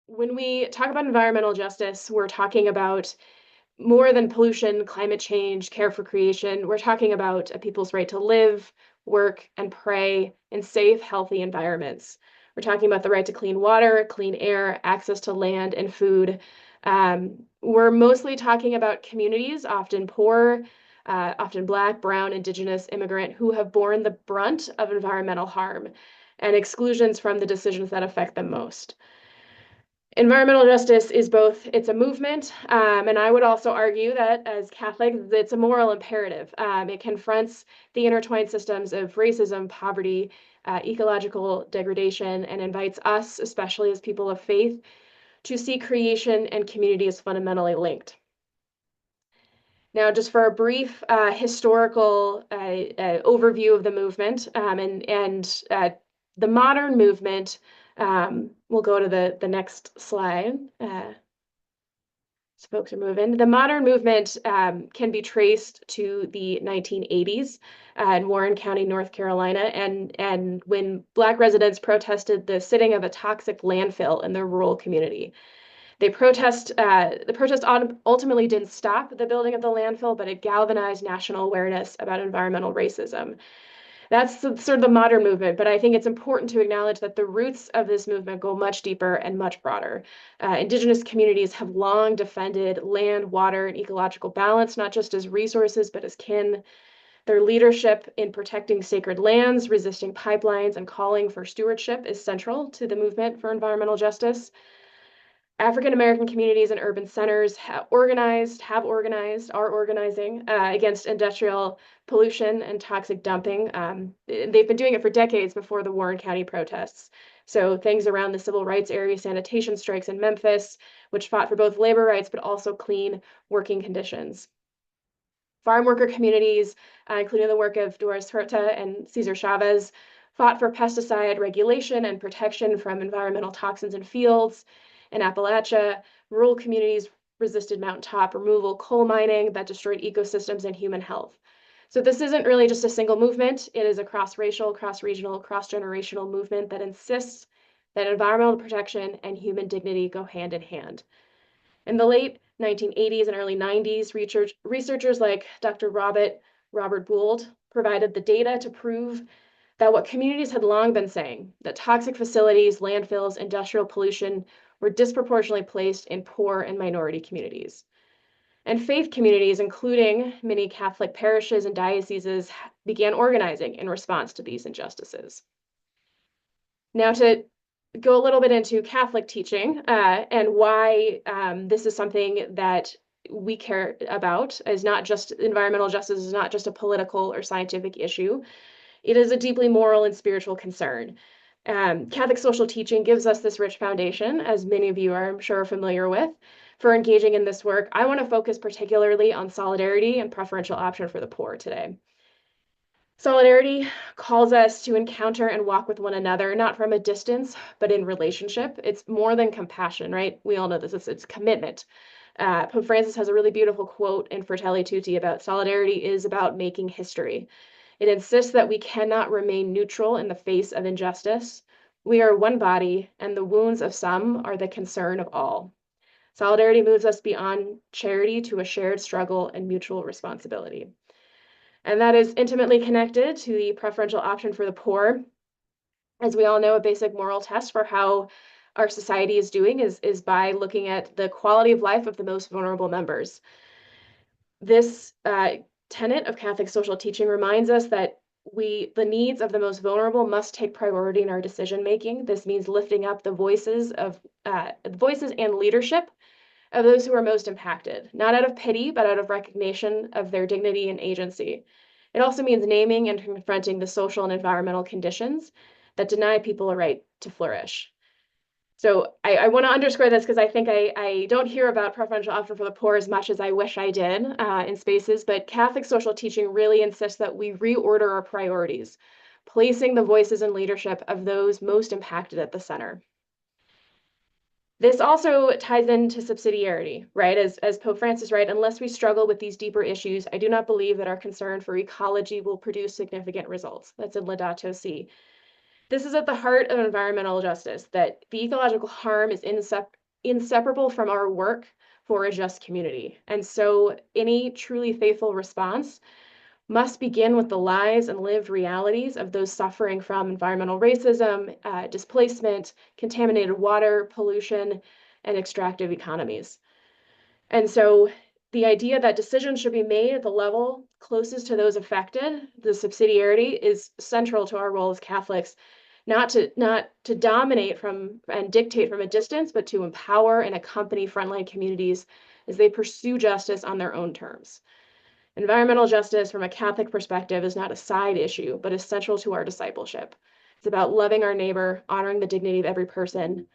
When we talk about environmental justice, we're talking about more than pollution, climate change, care for creation. We're talking about a people's right to live, work, and pray in safe, healthy environments. We're talking about the right to clean water, clean air, access to land and food. We're mostly talking about communities, often poor, often Black, Brown, Indigenous, immigrant, who have borne the brunt of environmental harm and exclusions from the decisions that affect them most. Environmental justice is both, it's a movement, and I would also argue that as Catholics, it's a moral imperative. It confronts the intertwined systems of racism, poverty, ecological degradation, and invites us, especially as people of faith, to see creation and community as fundamentally linked. Now, just for a brief historical overview of the movement and the modern movement, we'll go to the next slide. So folks are moving. The modern movement can be traced to the 1980s in Warren County, North Carolina, and when Black residents protested the sitting of a toxic landfill in their rural community. The protest ultimately didn't stop the building of the landfill, but it galvanized national awareness about environmental racism. That's sort of the modern movement, but I think it's important to acknowledge that the roots of this movement go much deeper and much broader. Indigenous communities have long defended land, water, and ecological balance, not just as resources, but as kin. Their leadership in protecting sacred lands, resisting pipelines, and calling for stewardship is central to the movement for environmental justice. African American communities and urban centers are organizing against industrial pollution and toxic dumping. They've been doing it for decades before the Warren County protests. So things around the civil rights area sanitation strikes in Memphis, which fought for both labor rights but also clean working conditions. Farm worker communities, including the work of Doris Huerta and Cesar Chavez, fought for pesticide regulation and protection from environmental toxins in fields. In Appalachia, rural communities resisted mountaintop removal, coal mining that destroyed ecosystems and human health. So this isn't really just a single movement. It is a cross-racial, cross-regional, cross-generational movement that insists that environmental protection and human dignity go hand in hand. In the late 1980s and early 90s, researchers like Dr. Robert Gould provided the data to prove that what communities had long been saying, that toxic facilities, landfills, industrial pollution were disproportionately placed in poor and minority communities. And faith communities, including many Catholic parishes and dioceses, began organizing in response to these injustices. Now, to go a little bit into Catholic teaching and why this is something that we care about, is not just environmental justice is not just a political or scientific issue. It is a deeply moral and spiritual concern. Catholic social teaching gives us this rich foundation, as many of you are, I'm sure, familiar with, for engaging in this work. I want to focus particularly on solidarity and preferential option for the poor today. Solidarity calls us to encounter and walk with one another, not from a distance, but in relationship. It's more than compassion, right? We all know this, it's commitment. Pope Francis has a really beautiful quote in Fratelli Tutti about solidarity is about making history. It insists that we cannot remain neutral in the face of injustice. We are one body, and the wounds of some are the concern of all. Solidarity moves us beyond charity to a shared struggle and mutual responsibility. And that is intimately connected to the preferential option for the poor. As we all know, a basic moral test for how our society is doing is by looking at the quality of life of the most vulnerable members. This tenet of Catholic social teaching reminds us that the needs of the most vulnerable must take priority in our decision making. This means lifting up the voices and leadership of those who are most impacted, not out of pity, but out of recognition of their dignity and agency. It also means naming and confronting the social and environmental conditions that deny people a right to flourish. So I want to underscore this because I think I don't hear about preferential option for the poor as much as I wish I did in spaces, but Catholic social teaching really insists that we reorder our priorities, placing the voices and leadership of those most impacted at the center. This also ties into subsidiarity, right? As Pope Francis writes, unless we struggle with these deeper issues, I do not believe that our concern for ecology will produce significant results. That's in Laudato Si. This is at the heart of environmental justice, that the ecological harm is inseparable from our work for a just community. And so any truly faithful response must begin with the lives and lived realities of those suffering from environmental racism, displacement, contaminated water, pollution, and extractive economies. And so the idea that decisions should be made at the level closest to those affected, the subsidiarity, is central to our role as Catholics, not to dominate from and dictate from a distance, but to empower and accompany frontline communities as they pursue justice on their own terms. Environmental justice from a Catholic perspective is not a side issue, but is central to our discipleship. It's about loving our neighbor, honoring the dignity of every person,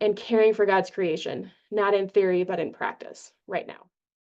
and caring for God's creation, not in theory, but in practice right now.